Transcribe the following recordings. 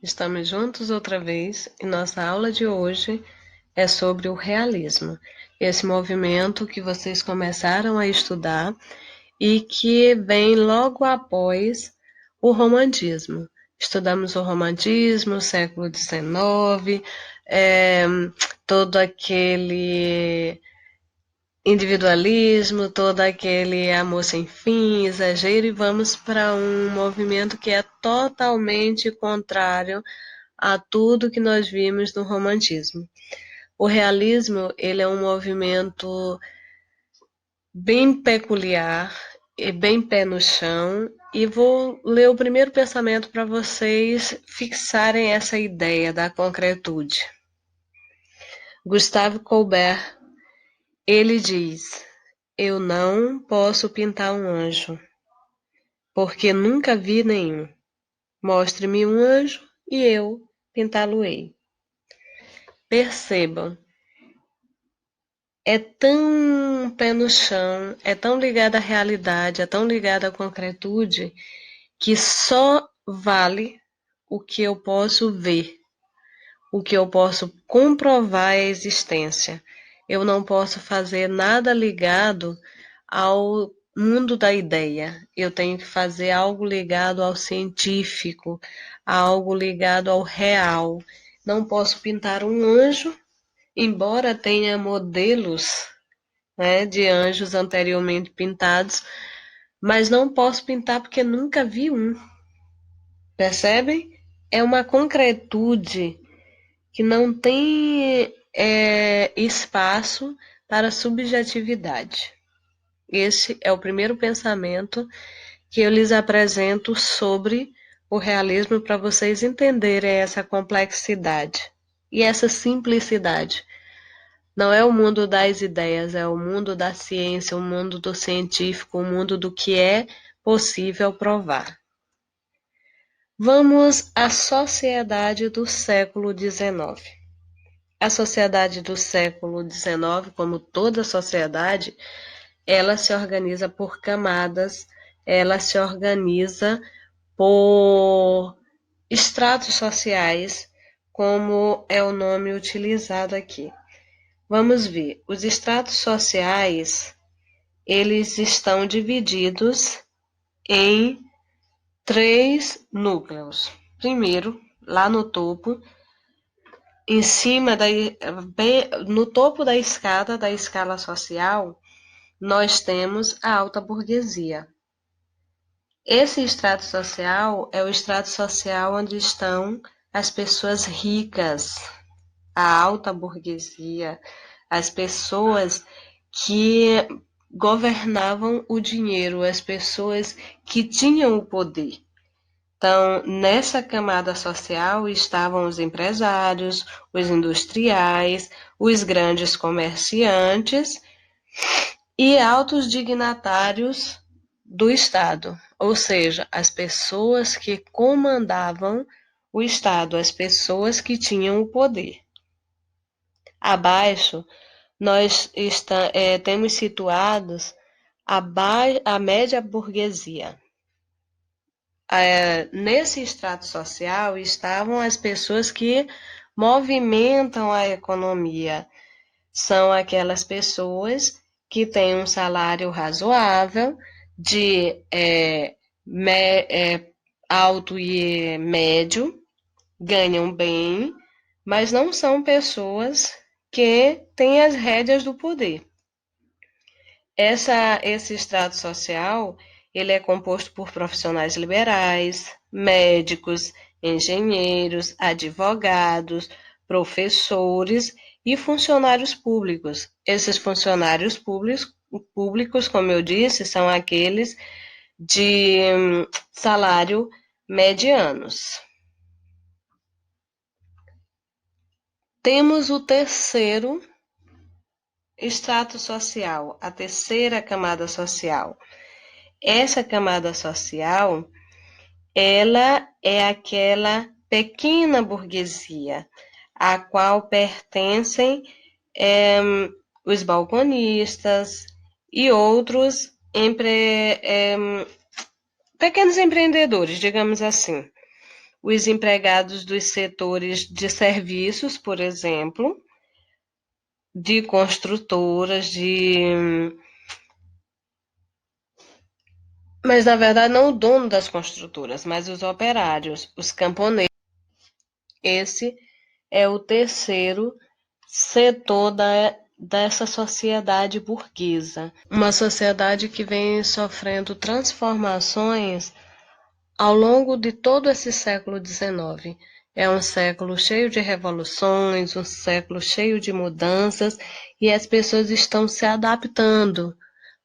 Estamos juntos outra vez e nossa aula de hoje é sobre o realismo, esse movimento que vocês começaram a estudar e que vem logo após o romantismo. Estudamos o romantismo, século XIX, todo aquele individualismo, todo aquele amor sem fim, exagero, e vamos para um movimento que é totalmente contrário a tudo que nós vimos no romantismo. O realismo, ele é um movimento bem peculiar e bem pé no chão, e vou ler o primeiro pensamento para vocês fixarem essa ideia da concretude. Gustave Colbert, ele diz: eu não posso pintar um anjo, porque nunca vi nenhum. Mostre-me um anjo e eu pintá-lo-ei. Percebam, é tão pé no chão, é tão ligado à realidade, é tão ligado à concretude, que só vale o que eu posso ver, o que eu posso comprovar a existência. Eu não posso fazer nada ligado ao mundo da ideia. Eu tenho que fazer algo ligado ao científico, algo ligado ao real. Não posso pintar um anjo, embora tenha modelos, né, de anjos anteriormente pintados, mas não posso pintar porque nunca vi um. Percebem? É uma concretude que não tem espaço para subjetividade. Esse é o primeiro pensamento que eu lhes apresento sobre o realismo para vocês entenderem essa complexidade e essa simplicidade. Não é o mundo das ideias, é o mundo da ciência, o mundo do científico, o mundo do que é possível provar. Vamos à sociedade do século XIX. A sociedade do século XIX, como toda sociedade, ela se organiza por camadas, ela se organiza por estratos sociais, como é o nome utilizado aqui. Vamos ver, os estratos sociais, eles estão divididos em três núcleos. Primeiro, lá no topo, em cima no topo da escada, da escala social, nós temos a alta burguesia. Esse estrato social é o estrato social onde estão as pessoas ricas, a alta burguesia, as pessoas que governavam o dinheiro, as pessoas que tinham o poder. Então, nessa camada social estavam os empresários, os industriais, os grandes comerciantes e altos dignatários do Estado, ou seja, as pessoas que comandavam o Estado, as pessoas que tinham o poder. Abaixo, nós temos situados a média burguesia. Nesse extrato social estavam as pessoas que movimentam a economia. São aquelas pessoas que têm um salário razoável, de alto e médio, ganham bem, mas não são pessoas que têm as rédeas do poder. Esse extrato social, ele é composto por profissionais liberais, médicos, engenheiros, advogados, professores e funcionários públicos. Esses funcionários públicos, como eu disse, são aqueles de salário medianos. Temos o terceiro estrato social, a terceira camada social. Essa camada social, ela é aquela pequena burguesia, a qual pertencem os balconistas e outros pequenos empreendedores, digamos assim. os empregados dos setores de serviços, por exemplo, de construtoras, mas na verdade não o dono das construtoras, mas os operários, os camponeses. Esse é o terceiro setor dessa sociedade burguesa. Uma sociedade que vem sofrendo transformações ao longo de todo esse século XIX. É um século cheio de revoluções, um século cheio de mudanças, e as pessoas estão se adaptando,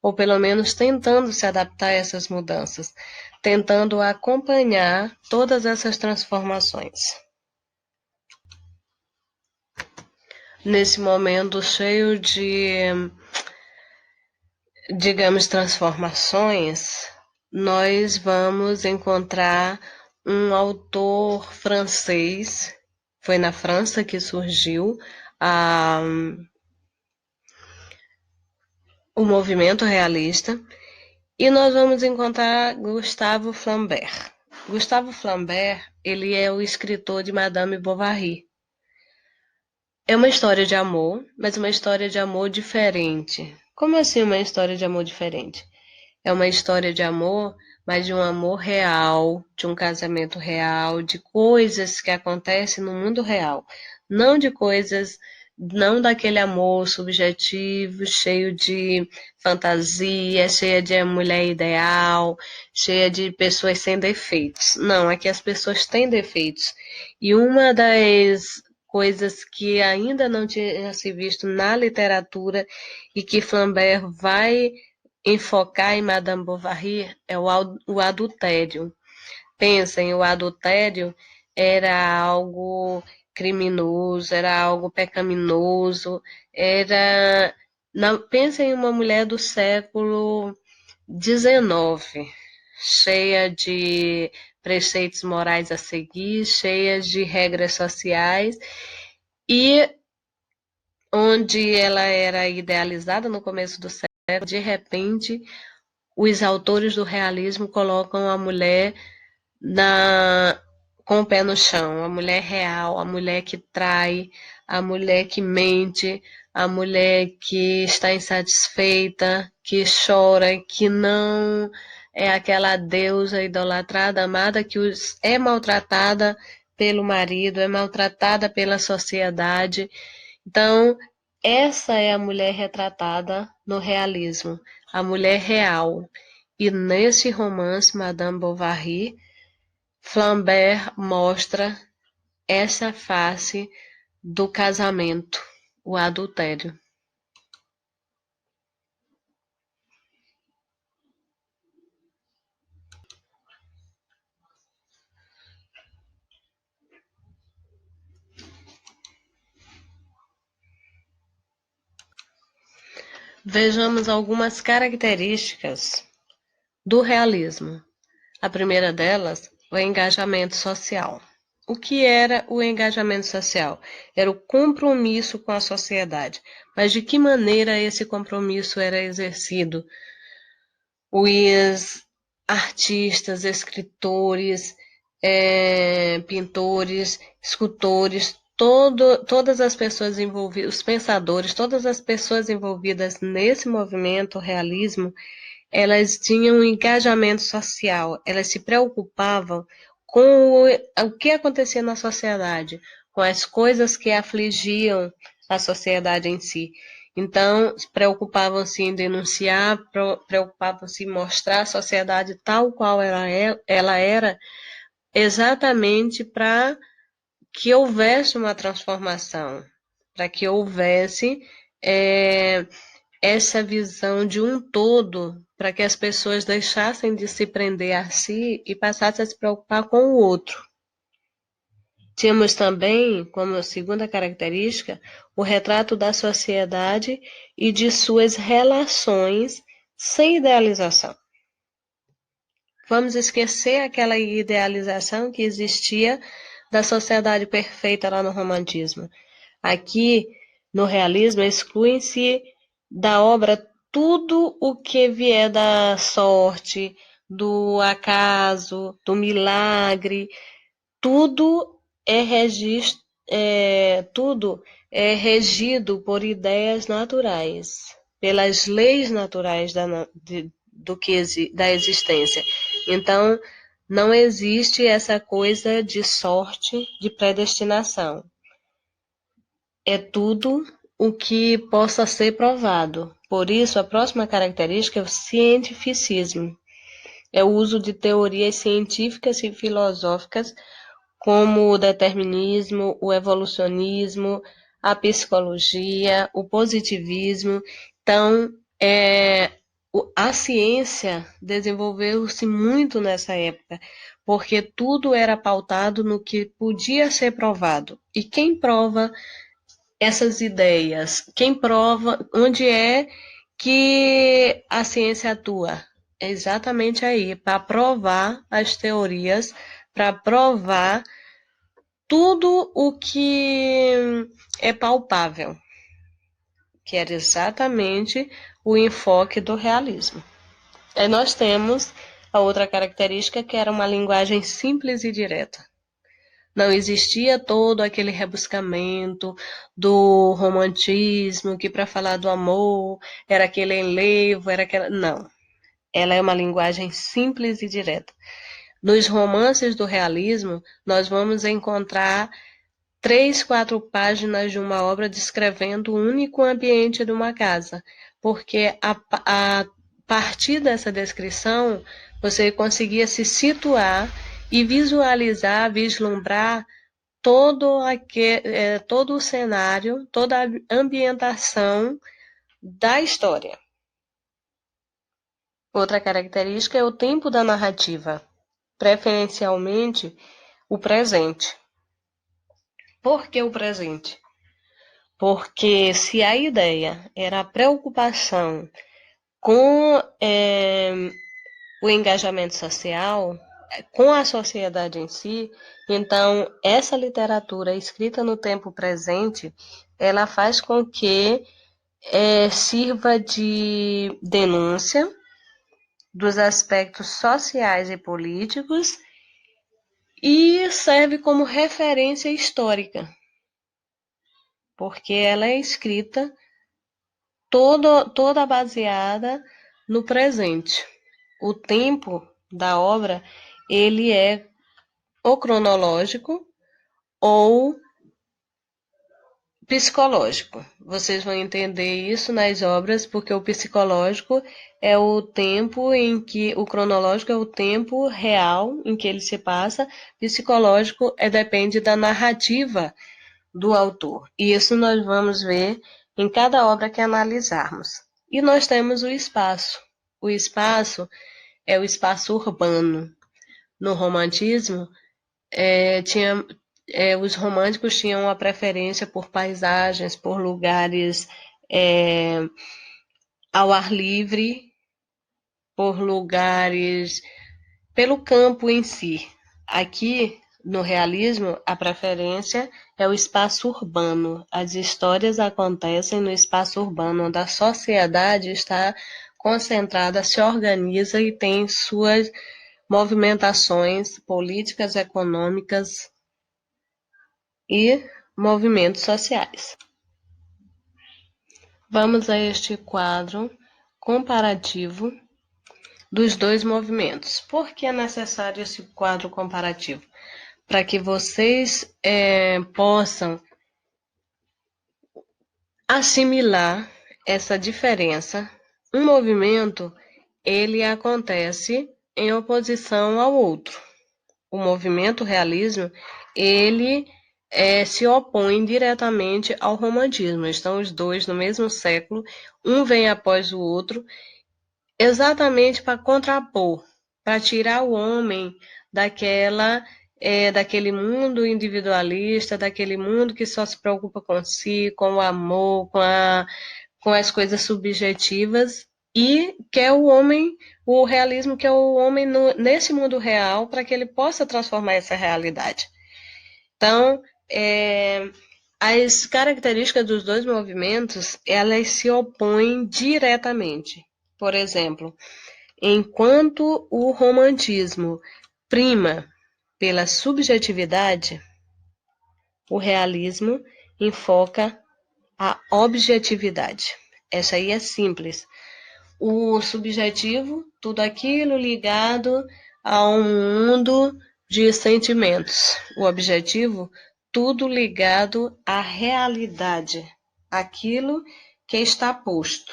ou pelo menos tentando se adaptar a essas mudanças, tentando acompanhar todas essas transformações. Nesse momento cheio de, digamos, transformações, nós vamos encontrar um autor francês, foi na França que surgiu o movimento realista, e nós vamos encontrar Gustave Flaubert. Gustave Flaubert, ele é o escritor de Madame Bovary. É uma história de amor, mas uma história de amor diferente. Como assim uma história de amor diferente? É uma história de amor, mas de um amor real, de um casamento real, de coisas que acontecem no mundo real. Não de coisas, não daquele amor subjetivo, cheio de fantasia, cheia de mulher ideal, cheia de pessoas sem defeitos. Não, aqui as pessoas têm defeitos. E uma das coisas que ainda não tinha se visto na literatura e que Flaubert vai enfocar em Madame Bovary é o adultério. Pensem, o adultério era algo criminoso, era algo pecaminoso, era. Não, pensem em uma mulher do século XIX, cheia de preceitos morais a seguir, cheia de regras sociais, e onde ela era idealizada no começo do século, de repente os autores do realismo colocam a mulher com o pé no chão, a mulher real, a mulher que trai, a mulher que mente, a mulher que está insatisfeita, que chora, que não é aquela deusa idolatrada, amada, que é maltratada pelo marido, é maltratada pela sociedade. Então, essa é a mulher retratada no realismo, a mulher real. E nesse romance, Madame Bovary, Flaubert mostra essa face do casamento, o adultério. Vejamos algumas características do realismo. A primeira delas, o engajamento social. O que era o engajamento social? Era o compromisso com a sociedade. Mas de que maneira esse compromisso era exercido? Os artistas, escritores, pintores, escultores, todas as pessoas envolvidas, os pensadores, todas as pessoas envolvidas nesse movimento realismo, elas tinham um engajamento social, elas se preocupavam com o que acontecia na sociedade, com as coisas que afligiam a sociedade em si. Então, preocupavam-se em denunciar, preocupavam-se em mostrar a sociedade tal qual ela era, exatamente para que houvesse uma transformação, para que houvesse é, essa visão de um todo, para que as pessoas deixassem de se prender a si e passassem a se preocupar com o outro. Tínhamos também, como segunda característica, o retrato da sociedade e de suas relações sem idealização. Vamos esquecer aquela idealização que existia da sociedade perfeita lá no romantismo. Aqui, no realismo, exclui-se da obra tudo o que vier da sorte, do acaso, do milagre. tudo tudo é regido por ideias naturais, pelas leis naturais da existência. Então, não existe essa coisa de sorte, de predestinação. É tudo o que possa ser provado. Por isso, a próxima característica é o cientificismo. É o uso de teorias científicas e filosóficas como o determinismo, o evolucionismo, a psicologia, o positivismo. Então, a ciência desenvolveu-se muito nessa época, porque tudo era pautado no que podia ser provado. E quem prova essas ideias? Quem prova onde é que a ciência atua? É exatamente aí, para provar as teorias, para provar tudo o que é palpável, que era exatamente o enfoque do realismo. Aí nós temos a outra característica, que era uma linguagem simples e direta. Não existia todo aquele rebuscamento do romantismo, que para falar do amor era aquele enlevo, era aquela. Não. Ela é uma linguagem simples e direta. Nos romances do realismo, nós vamos encontrar 3, 4 páginas de uma obra descrevendo o único ambiente de uma casa, porque a partir dessa descrição você conseguia se situar e visualizar, vislumbrar todo o cenário, toda a ambientação da história. Outra característica é o tempo da narrativa, preferencialmente o presente. Por que o presente? Porque se a ideia era a preocupação com o engajamento social, com a sociedade em si, então essa literatura escrita no tempo presente, ela faz com que sirva de denúncia dos aspectos sociais e políticos e serve como referência histórica, porque ela é escrita toda baseada no presente. O tempo da obra, ele é ou cronológico ou psicológico. Vocês vão entender isso nas obras, porque o psicológico é o tempo em que o cronológico é o tempo real em que ele se passa, psicológico depende da narrativa do autor. E isso nós vamos ver em cada obra que analisarmos. E nós temos o espaço. O espaço é o espaço urbano. No romantismo, os românticos tinham uma preferência por paisagens, por lugares ao ar livre, por lugares, pelo campo em si. Aqui, no realismo, a preferência é o espaço urbano. As histórias acontecem no espaço urbano, onde a sociedade está concentrada, se organiza e tem suas movimentações políticas, econômicas e movimentos sociais. Vamos a este quadro comparativo dos dois movimentos. Por que é necessário esse quadro comparativo? Para que vocês possam assimilar essa diferença. Um movimento, ele acontece em oposição ao outro. O movimento realismo, ele se opõe diretamente ao romantismo. Estão os dois no mesmo século, um vem após o outro, exatamente para contrapor, para tirar o homem daquele mundo individualista, daquele mundo que só se preocupa com si, com o amor, com as coisas subjetivas, e quer o realismo quer o homem nesse mundo real para que ele possa transformar essa realidade. Então, as características dos dois movimentos, elas se opõem diretamente. Por exemplo, enquanto o romantismo prima pela subjetividade, o realismo enfoca a objetividade. Essa aí é simples. O subjetivo, tudo aquilo ligado a um mundo de sentimentos. O objetivo, tudo ligado à realidade, aquilo que está posto.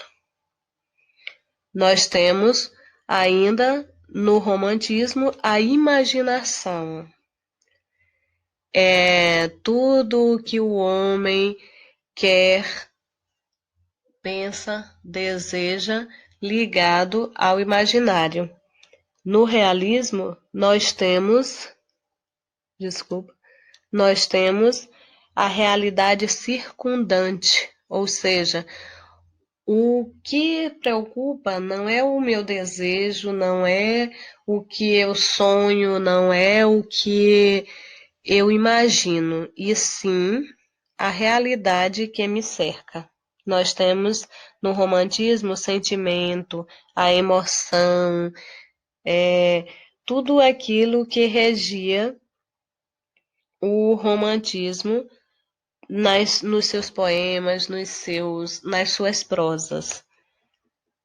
Nós temos ainda no romantismo a imaginação. É tudo que o homem quer, pensa, deseja, ligado ao imaginário. No realismo, nós temos a realidade circundante, ou seja, o que preocupa não é o meu desejo, não é o que eu sonho, não é o que eu imagino, e sim a realidade que me cerca. Nós temos no romantismo o sentimento, a emoção, tudo aquilo que regia o romantismo nos seus poemas, nas suas prosas.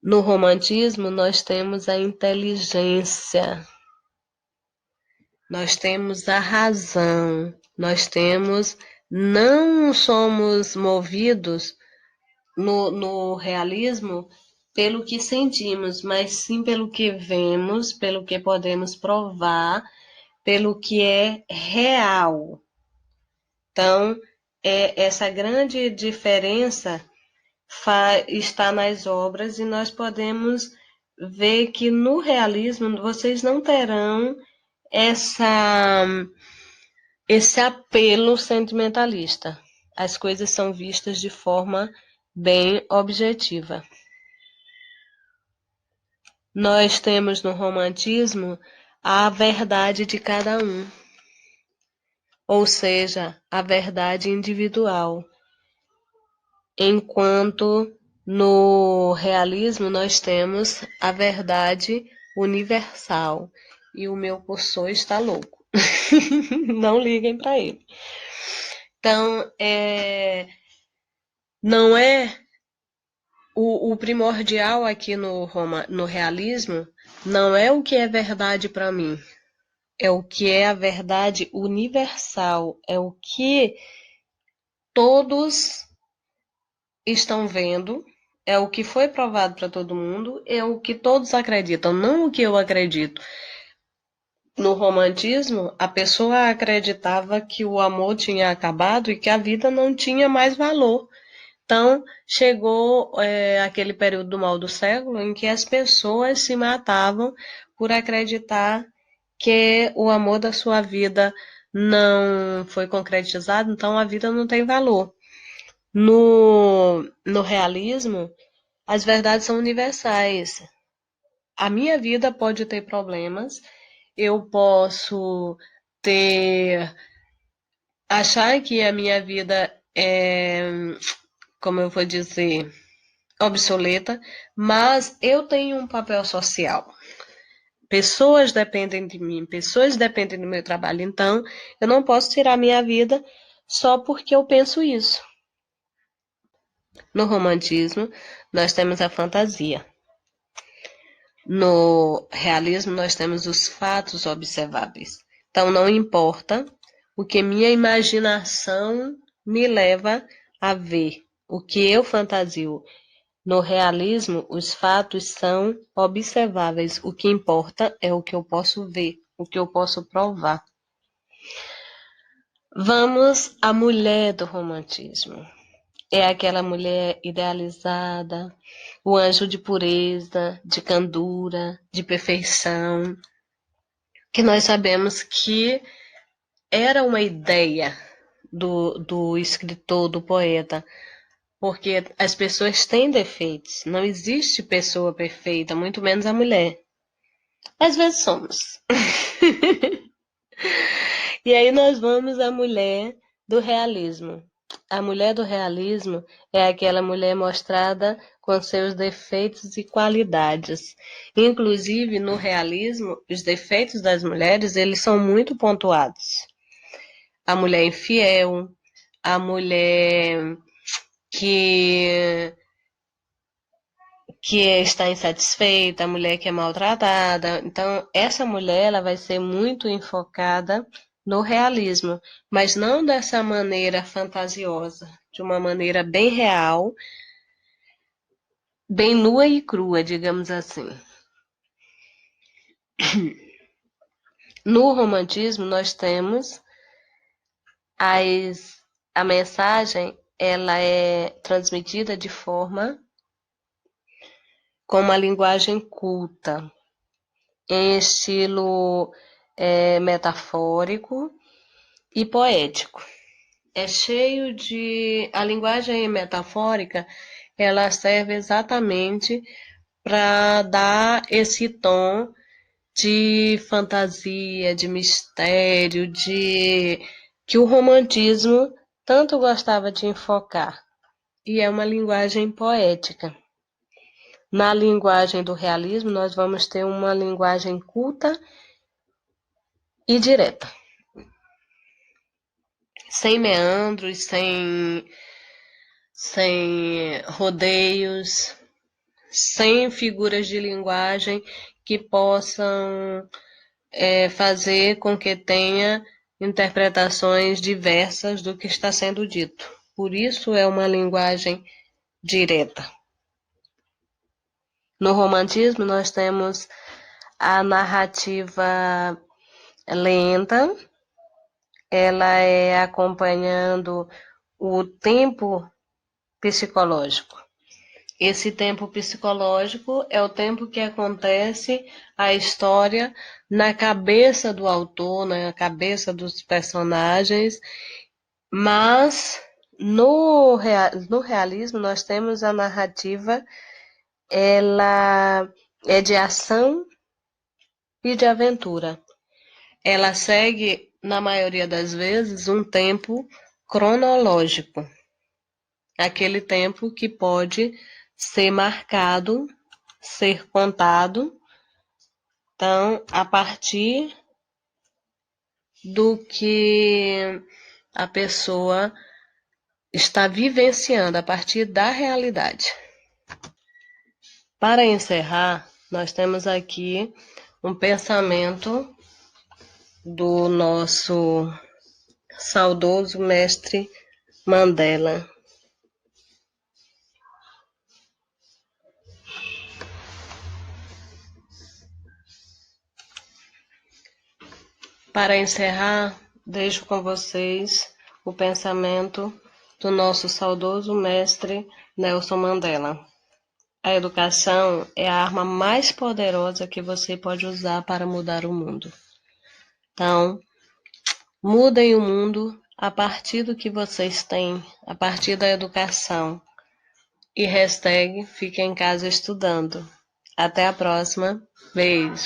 No romantismo, nós temos a inteligência, nós temos a razão, não somos movidos no realismo pelo que sentimos, mas sim pelo que vemos, pelo que podemos provar, pelo que é real. Então, essa grande diferença está nas obras e nós podemos ver que no realismo vocês não terão esse apelo sentimentalista. As coisas são vistas de forma bem objetiva. Nós temos no romantismo a verdade de cada um, ou seja, a verdade individual, enquanto no realismo nós temos a verdade universal. E o meu cursor está louco. Não liguem para ele. Então, não é o primordial aqui no realismo, não é o que é verdade para mim, é o que é a verdade universal, é o que todos estão vendo, é o que foi provado para todo mundo, é o que todos acreditam, não o que eu acredito. No romantismo, a pessoa acreditava que o amor tinha acabado e que a vida não tinha mais valor. Então, chegou aquele período do mal do século em que as pessoas se matavam por acreditar que o amor da sua vida não foi concretizado, então a vida não tem valor. No realismo, as verdades são universais. A minha vida pode ter problemas, eu posso achar que a minha vida é, como eu vou dizer, obsoleta, mas eu tenho um papel social. Pessoas dependem de mim, pessoas dependem do meu trabalho, então eu não posso tirar minha vida só porque eu penso isso. No romantismo, nós temos a fantasia. No realismo, nós temos os fatos observáveis. Então, não importa o que minha imaginação me leva a ver, o que eu fantasio. No realismo, os fatos são observáveis. O que importa é o que eu posso ver, o que eu posso provar. Vamos à mulher do romantismo. É aquela mulher idealizada, o anjo de pureza, de candura, de perfeição, que nós sabemos que era uma ideia do escritor, do poeta, porque as pessoas têm defeitos, não existe pessoa perfeita, muito menos a mulher. Às vezes somos. E aí nós vamos à mulher do realismo. A mulher do realismo é aquela mulher mostrada com seus defeitos e qualidades. Inclusive, no realismo, os defeitos das mulheres, eles são muito pontuados. A mulher infiel, a mulher que que está insatisfeita, a mulher que é maltratada. Então, essa mulher ela vai ser muito enfocada no realismo, mas não dessa maneira fantasiosa, de uma maneira bem real, bem nua e crua, digamos assim. No romantismo, nós temos a mensagem, ela é transmitida de forma com uma linguagem culta, em estilo metafórico e poético. É cheio de... A linguagem metafórica, ela serve exatamente para dar esse tom de fantasia, de mistério, de que o romantismo tanto gostava de enfocar. E é uma linguagem poética. Na linguagem do realismo, nós vamos ter uma linguagem culta e direta, sem meandros, sem rodeios, sem figuras de linguagem que possam fazer com que tenha interpretações diversas do que está sendo dito. Por isso é uma linguagem direta. No romantismo, nós temos a narrativa lenta, ela é acompanhando o tempo psicológico. Esse tempo psicológico é o tempo que acontece a história na cabeça do autor, na cabeça dos personagens, mas no realismo nós temos a narrativa, ela é de ação e de aventura. Ela segue, na maioria das vezes, um tempo cronológico, aquele tempo que pode ser marcado, ser contado, então, a partir do que a pessoa está vivenciando, a partir da realidade. Para encerrar, nós temos aqui um pensamento do nosso saudoso mestre Mandela. Para encerrar, deixo com vocês o pensamento do nosso saudoso mestre Nelson Mandela. A educação é a arma mais poderosa que você pode usar para mudar o mundo. Então, mudem o mundo a partir do que vocês têm, a partir da educação. E hashtag fiquem em casa estudando. Até a próxima. Beijo.